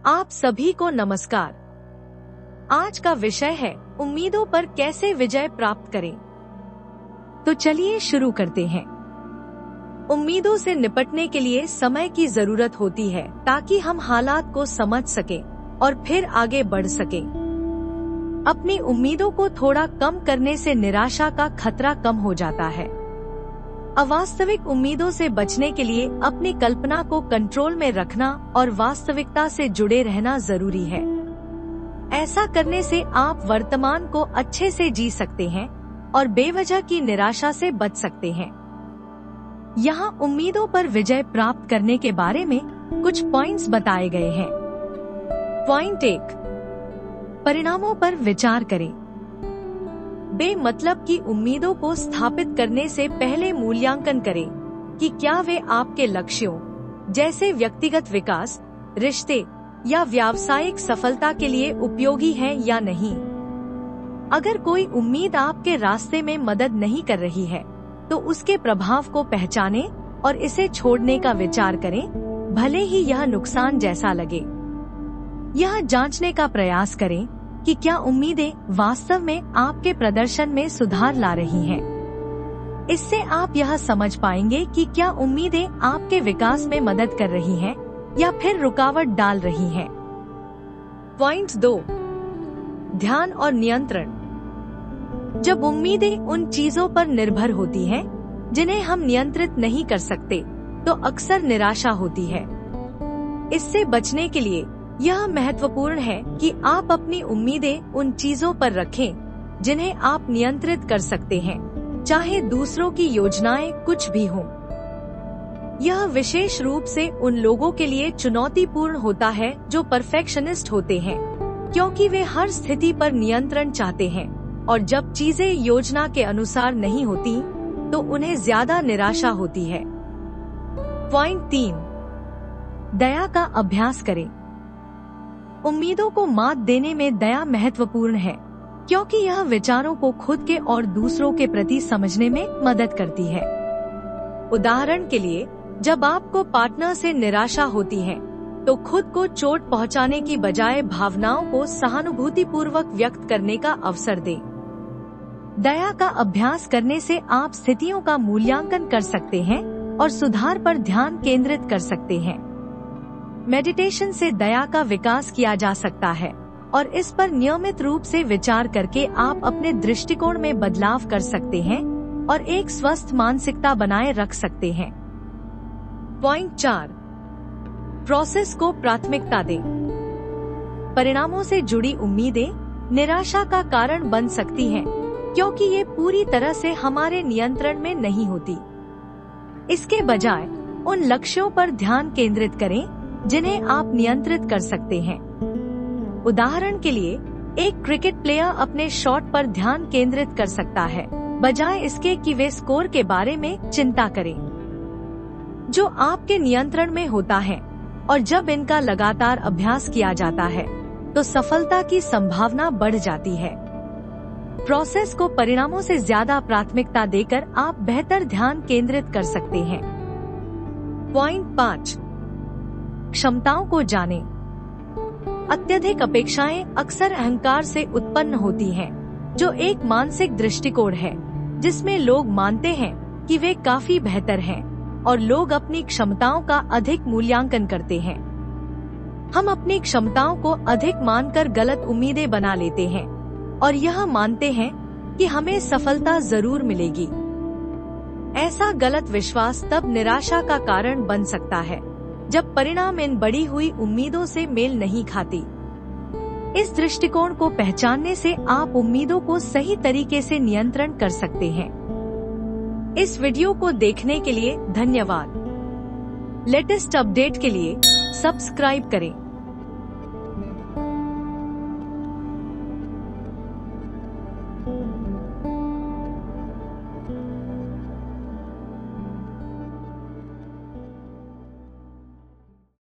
आप सभी को नमस्कार। आज का विषय है उम्मीदों पर कैसे विजय प्राप्त करें। तो चलिए शुरू करते हैं। उम्मीदों से निपटने के लिए समय की जरूरत होती है ताकि हम हालात को समझ सकें और फिर आगे बढ़ सकें। अपनी उम्मीदों को थोड़ा कम करने से निराशा का खतरा कम हो जाता है। अवास्तविक उम्मीदों से बचने के लिए अपनी कल्पना को कंट्रोल में रखना और वास्तविकता से जुड़े रहना जरूरी है। ऐसा करने से आप वर्तमान को अच्छे से जी सकते हैं और बेवजह की निराशा से बच सकते हैं। यहाँ उम्मीदों पर विजय प्राप्त करने के बारे में कुछ पॉइंट्स बताए गए हैं। पॉइंट 1, परिणामों पर विचार करें। बेमतलब की उम्मीदों को स्थापित करने से पहले मूल्यांकन करें कि क्या वे आपके लक्ष्यों जैसे व्यक्तिगत विकास, रिश्ते या व्यावसायिक सफलता के लिए उपयोगी हैं या नहीं। अगर कोई उम्मीद आपके रास्ते में मदद नहीं कर रही है तो उसके प्रभाव को पहचानें और इसे छोड़ने का विचार करें, भले ही यह नुकसान जैसा लगे। यह जांचने का प्रयास करें कि क्या उम्मीदें वास्तव में आपके प्रदर्शन में सुधार ला रही हैं। इससे आप यह समझ पाएंगे कि क्या उम्मीदें आपके विकास में मदद कर रही हैं या फिर रुकावट डाल रही हैं। पॉइंट 2, ध्यान और नियंत्रण। जब उम्मीदें उन चीजों पर निर्भर होती हैं जिन्हें हम नियंत्रित नहीं कर सकते, तो अक्सर निराशा होती है। इससे बचने के लिए यह महत्वपूर्ण है कि आप अपनी उम्मीदें उन चीजों पर रखें जिन्हें आप नियंत्रित कर सकते हैं, चाहे दूसरों की योजनाएं कुछ भी हों। यह विशेष रूप से उन लोगों के लिए चुनौतीपूर्ण होता है जो परफेक्शनिस्ट होते हैं, क्योंकि वे हर स्थिति पर नियंत्रण चाहते हैं और जब चीजें योजना के अनुसार नहीं होती तो उन्हें ज्यादा निराशा होती है। पॉइंट 3, दया का अभ्यास करें। उम्मीदों को मात देने में दया महत्वपूर्ण है, क्योंकि यह विचारों को खुद के और दूसरों के प्रति समझने में मदद करती है। उदाहरण के लिए, जब आपको पार्टनर से निराशा होती है तो खुद को चोट पहुंचाने की बजाय भावनाओं को सहानुभूतिपूर्वक व्यक्त करने का अवसर दें। दया का अभ्यास करने से आप स्थितियों का मूल्यांकन कर सकते हैं और सुधार पर ध्यान केंद्रित कर सकते हैं। मेडिटेशन से दया का विकास किया जा सकता है और इस पर नियमित रूप से विचार करके आप अपने दृष्टिकोण में बदलाव कर सकते हैं और एक स्वस्थ मानसिकता बनाए रख सकते हैं। पॉइंट 4, प्रोसेस को प्राथमिकता दें। परिणामों से जुड़ी उम्मीदें निराशा का कारण बन सकती हैं, क्योंकि ये पूरी तरह से हमारे नियंत्रण में नहीं होती। इसके बजाय उन लक्ष्यों पर ध्यान केंद्रित करें जिन्हें आप नियंत्रित कर सकते हैं। उदाहरण के लिए, एक क्रिकेट प्लेयर अपने शॉट पर ध्यान केंद्रित कर सकता है, बजाय इसके कि वे स्कोर के बारे में चिंता करें। जो आपके नियंत्रण में होता है और जब इनका लगातार अभ्यास किया जाता है तो सफलता की संभावना बढ़ जाती है। प्रोसेस को परिणामों से ज्यादा प्राथमिकता देकर आप बेहतर ध्यान केंद्रित कर सकते हैं। पॉइंट 5, क्षमताओं को जानें। अत्यधिक अपेक्षाएं अक्सर अहंकार से उत्पन्न होती हैं, जो एक मानसिक दृष्टिकोण है जिसमें लोग मानते हैं कि वे काफी बेहतर हैं और लोग अपनी क्षमताओं का अधिक मूल्यांकन करते हैं। हम अपनी क्षमताओं को अधिक मानकर गलत उम्मीदें बना लेते हैं और यह मानते हैं कि हमें सफलता जरूर मिलेगी। ऐसा गलत विश्वास तब निराशा का कारण बन सकता है जब परिणाम इन बढ़ी हुई उम्मीदों से मेल नहीं खाती। इस दृष्टिकोण को पहचानने से आप उम्मीदों को सही तरीके से नियंत्रण कर सकते हैं। इस वीडियो को देखने के लिए धन्यवाद। लेटेस्ट अपडेट के लिए सब्सक्राइब करें।